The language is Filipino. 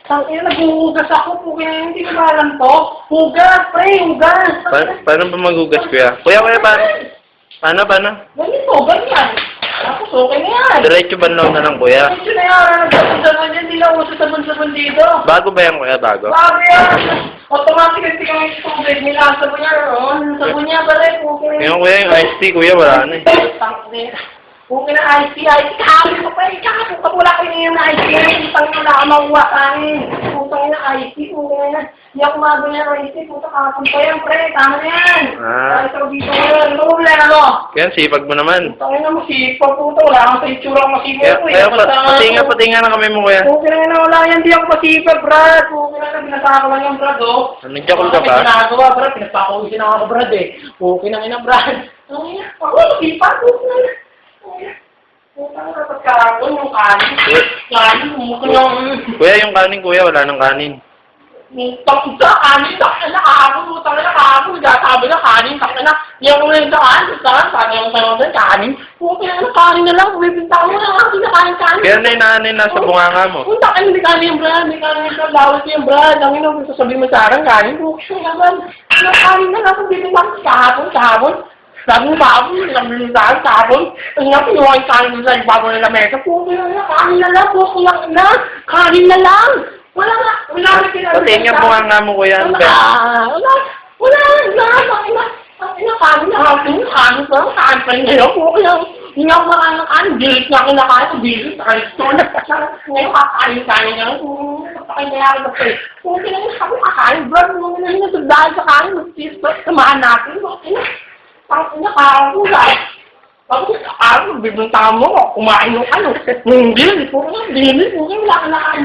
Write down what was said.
Tangina, naghuhugas ako po kaya hindi ko alam to. Hugas, pre, hugas. Paano ba maghugas, kuya? Kuya, paano? Ganito, ganyan. Tapos okay na yan. Diretso banlaw na lang, kuya. Medyo na yan. Sabon-sabon yan, hindi na uso sabon-sabon dito. Bago ba yan, kuya? Bago? Bago yan. Automatic hindi kami tubig. Nilasabon niya, sabon niya pala. Ngayon, kuya, yung iced tea, kuya, wala na eh. Tangina. Okay na ice tea. Kahapon ko pa eh. Kahapon ka wala kayo yung ice tea. Putang ina, wala ka makuha kanin. Putang ina, ice tea. Putang ina. Hindi ako magawa ng ice tea. Putang kahapon pa yan, pre. Tama na yan. Ay, ito dito yan. Ano wala na no? Kaya, sipag mo naman. Putang ina, masipag puto. Wala kang sa itsura masipag ko eh. Kaya, pati nga na kami mo, kuya. Okay na wala yan. Hindi ako masipag, brad. Okay na, binasaka ko lang yung brad, oh. Nagjakol ka ba? May ginagawa, brad. Pinapakulisin ako, brad, eh. Okay na, brad. Ako, masipag. Okay na. Putang ina, pagkakon yung kanin. Kanin, mukha lang. Kuya, yung kanin, kuya, wala nang kanin. Takita, kanin, takina, kahapon, kahapon, sabi na kanin, takina, hindi ako ngayon sa kanin, sabi ako sa kanin, kanin na lang, bibinta mo na lang, kanin. Kaya na inaanay nasa bunganga mo. Kung takin, hindi kanin yung brad, lawat yung brad, ang ina, sasabihin mo sa akin, kanin, bukso naman, kanin na lang, bibinta mo kahapon, sabi mo ba ako, sabi mo sa akin, kahapon, ang nga, pinuha yung kanin nila, ibabaw na lamesa, kanin na lang, bukso lang na, kanin na lang. Wala na kinagawa. Pati nga bunganga mo, kuya. Wala, kanin na hapon, kanin pa rin ngayon, hindi ako makain ng kanin, bilis na kinakain, bilis, ngayon kakain nga, kakain na yan, kung kinain ako kakain, bro, kung kinain dahil sa kanin, mag-tis ba, samahan natin, tapos, bibintahan mo, kumain ng ano, hindi, wala ka nakain,